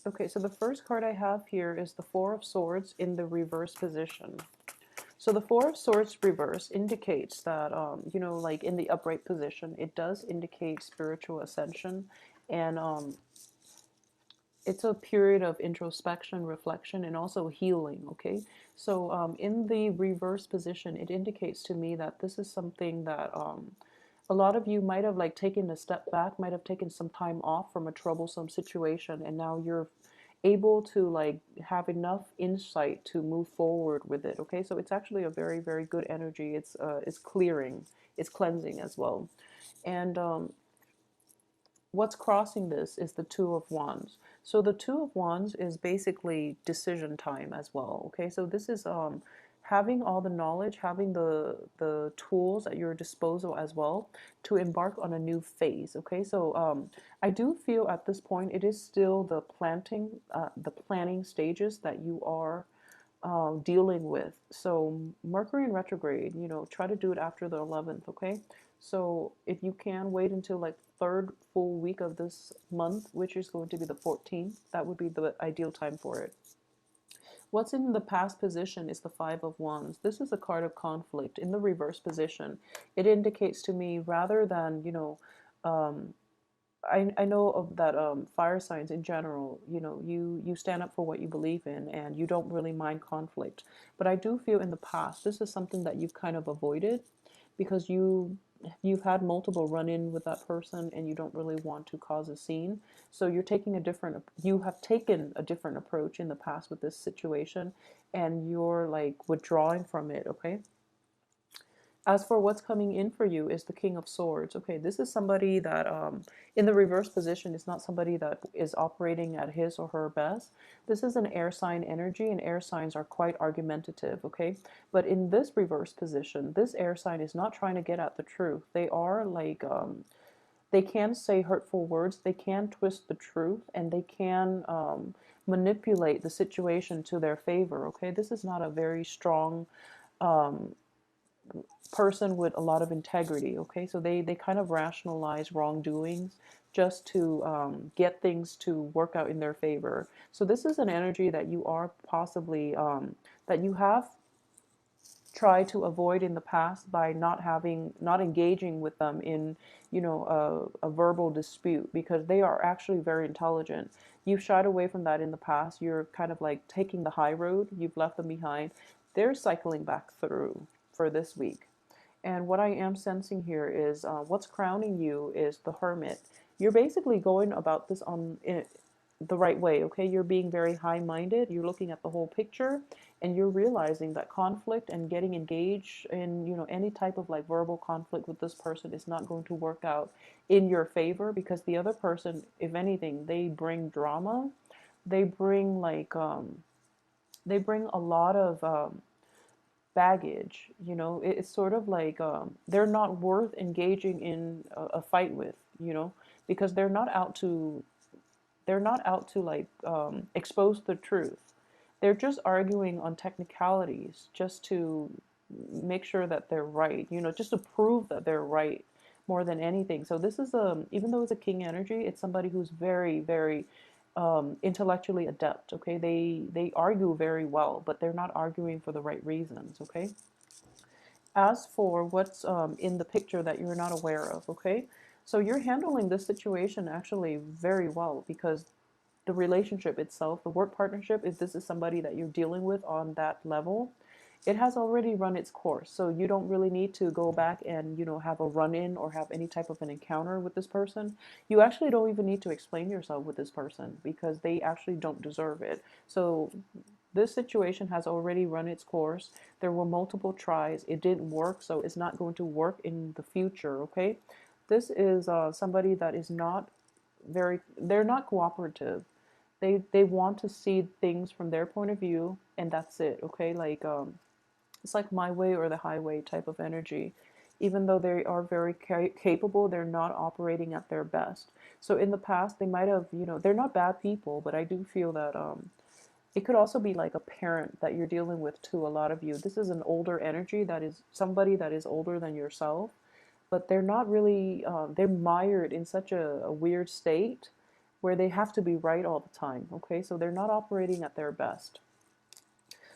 Okay, so the first card I have here is the Four of Swords in the reverse position. So the Four of Swords reverse indicates that, like in the upright position, it does indicate spiritual ascension, and it's a period of introspection, reflection, and also healing. Okay, so in the reverse position, it indicates to me that this is something that a lot of you might have like taken a step back, might have taken some time off from a troublesome situation, and now you're able to like have enough insight to move forward with it. Okay, so it's actually a very, very good energy. It's clearing, it's cleansing as well. And what's crossing this is the Two of Wands. So the Two of Wands is basically decision time as well. Okay, so this is having all the knowledge, having the tools at your disposal as well to embark on a new phase. Okay, so I do feel at this point it is still the planning stages that you are dealing with. So Mercury in retrograde, try to do it after the 11th, okay? So if you can wait until like third full week of this month, which is going to be the 14th, that would be the ideal time for it. What's in the past position is the Five of Wands. This is a card of conflict in the reverse position. It indicates to me rather than, um, I know of that fire signs in general, you stand up for what you believe in and you don't really mind conflict. But I do feel in the past this is something that you've kind of avoided because you've had multiple run-in with that person and you don't really want to cause a scene. So you have taken a different approach in the past with this situation and you're like withdrawing from it, okay? As for what's coming in for you is the King of Swords. Okay, this is somebody that in the reverse position is not somebody that is operating at his or her best. This is an air sign energy, and air signs are quite argumentative. Okay, but in this reverse position, this air sign is not trying to get at the truth. They are like they can say hurtful words, they can twist the truth, and they can manipulate the situation to their favor. Okay, this is not a very strong um, person with a lot of integrity. Okay, so they kind of rationalize wrongdoings just to get things to work out in their favor. So this is an energy that you are possibly that you have tried to avoid in the past by not engaging with them in a verbal dispute, because they are actually very intelligent. You've shied away from that in the past. You're kind of like taking the high road, you've left them behind. They're cycling back through for this week. And what I am sensing here is what's crowning you is the Hermit. You're basically going about this the right way, okay? You're being very high-minded. You're looking at the whole picture, and you're realizing that conflict and getting engaged in, any type of like verbal conflict with this person is not going to work out in your favor, because the other person, if anything, they bring drama. They bring like they bring a lot of baggage. It's sort of like they're not worth engaging in a fight with, because they're not out to like expose the truth. They're just arguing on technicalities just to make sure that they're right, just to prove that they're right more than anything. So this is even though it's a king energy, it's somebody who's very, very intellectually adept. Okay, they argue very well, but they're not arguing for the right reasons. Okay. As for what's in the picture that you're not aware of, okay, so you're handling this situation actually very well, because the relationship itself, the work partnership, if this is somebody that you're dealing with on that level, it has already run its course. So you don't really need to go back and, have a run in or have any type of an encounter with this person. You actually don't even need to explain yourself with this person, because they actually don't deserve it. So this situation has already run its course. There were multiple tries. It didn't work, so it's not going to work in the future, okay? This is somebody that is not they're not cooperative. They want to see things from their point of view, and that's it, okay? Like it's like my way or the highway type of energy. Even though they are very capable, they're not operating at their best. So in the past, they might have, they're not bad people, but I do feel that it could also be like a parent that you're dealing with too, a lot of you. This is an older energy, that is somebody that is older than yourself, but they're not really, they're mired in such a weird state where they have to be right all the time, okay? So they're not operating at their best.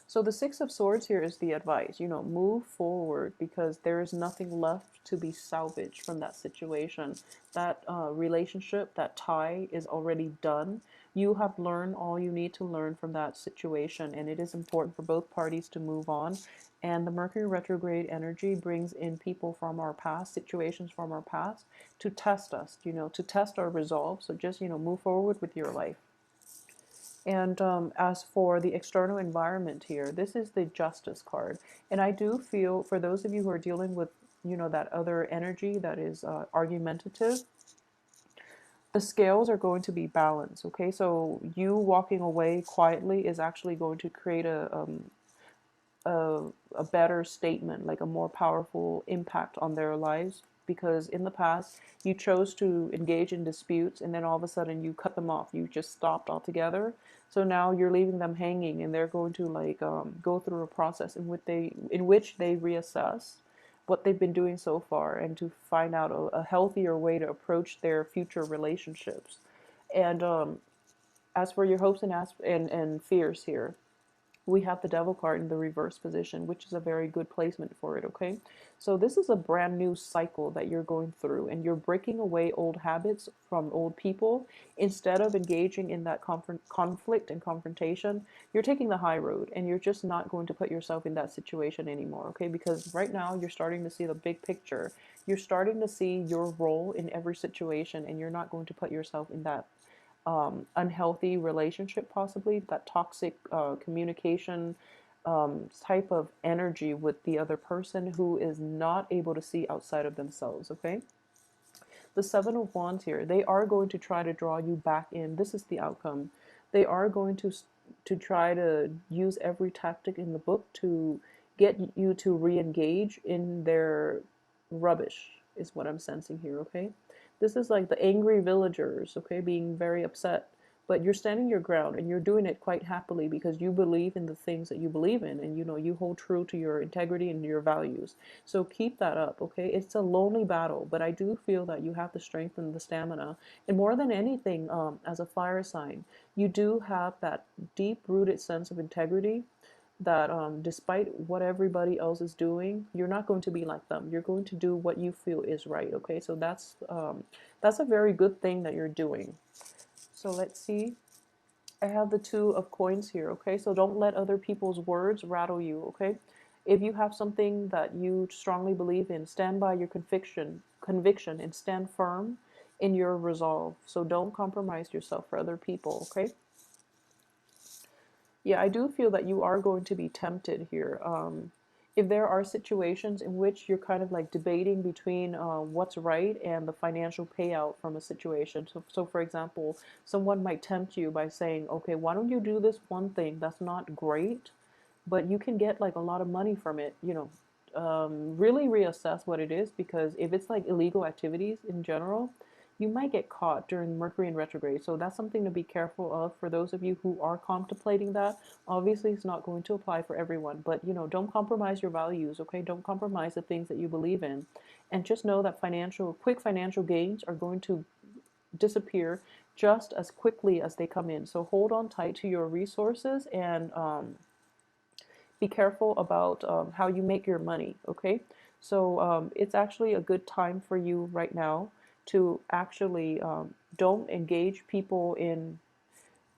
So the Six of Swords here is the advice, move forward because there is nothing left to be salvaged from that situation. That relationship, that tie is already done. You have learned all you need to learn from that situation, and it is important for both parties to move on. And the Mercury retrograde energy brings in people from our past, situations from our past, to test us, to test our resolve. So just, move forward with your life. And as for the external environment here, this is the Justice card. And I do feel for those of you who are dealing with, that other energy that is argumentative, the scales are going to be balanced, okay? So you walking away quietly is actually going to create a, a better statement, like a more powerful impact on their lives. Because in the past, you chose to engage in disputes and then all of a sudden you cut them off. You just stopped altogether. So now you're leaving them hanging and they're going to go through a process in which they reassess what they've been doing so far and to find out a healthier way to approach their future relationships. And as for your hopes and fears here, we have the Devil card in the reverse position, which is a very good placement for it, okay? So this is a brand new cycle that you're going through, and you're breaking away old habits from old people. Instead of engaging in that conflict and confrontation, you're taking the high road, and you're just not going to put yourself in that situation anymore, okay? Because right now, you're starting to see the big picture. You're starting to see your role in every situation, and you're not going to put yourself in that unhealthy relationship, possibly that toxic communication type of energy with the other person who is not able to see outside of themselves, okay? The Seven of Wands here, they are going to try to draw you back in. This is the outcome. They are going to try to use every tactic in the book to get you to re-engage in their rubbish, is what I'm sensing here, okay? This is like the angry villagers, okay, being very upset. But you're standing your ground and you're doing it quite happily because you believe in the things that you believe in, and you hold true to your integrity and your values. So keep that up, okay? It's a lonely battle, but I do feel that you have the strength and the stamina. And more than anything, as a fire sign, you do have that deep-rooted sense of integrity that despite what everybody else is doing, you're not going to be like them. You're going to do what you feel is right, okay? So that's a very good thing that you're doing. So let's see. I have the Two of Coins here, okay? So don't let other people's words rattle you, okay? If you have something that you strongly believe in, stand by your conviction and stand firm in your resolve. So don't compromise yourself for other people, okay? Yeah, I do feel that you are going to be tempted here. If there are situations in which you're kind of like debating between what's right and the financial payout from a situation. So for example, someone might tempt you by saying, okay, why don't you do this one thing that's not great, but you can get like a lot of money from it, really reassess what it is, because if it's like illegal activities in general, you might get caught during Mercury in retrograde. So that's something to be careful of for those of you who are contemplating that. Obviously, it's not going to apply for everyone, but don't compromise your values, okay? Don't compromise the things that you believe in. And just know that quick financial gains are going to disappear just as quickly as they come in. So hold on tight to your resources and be careful about how you make your money, okay? So it's actually a good time for you right now to actually don't engage people in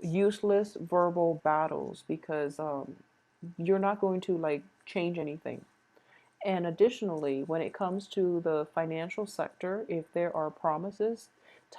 useless verbal battles, because you're not going to like change anything. And additionally, when it comes to the financial sector, if there are promises,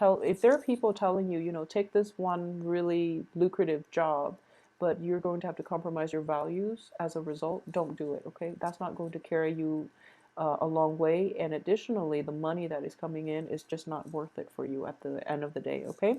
if there are people telling you, take this one really lucrative job, but you're going to have to compromise your values as a result, don't do it, okay? That's not going to carry you a long way. And additionally, the money that is coming in is just not worth it for you at the end of the day, okay?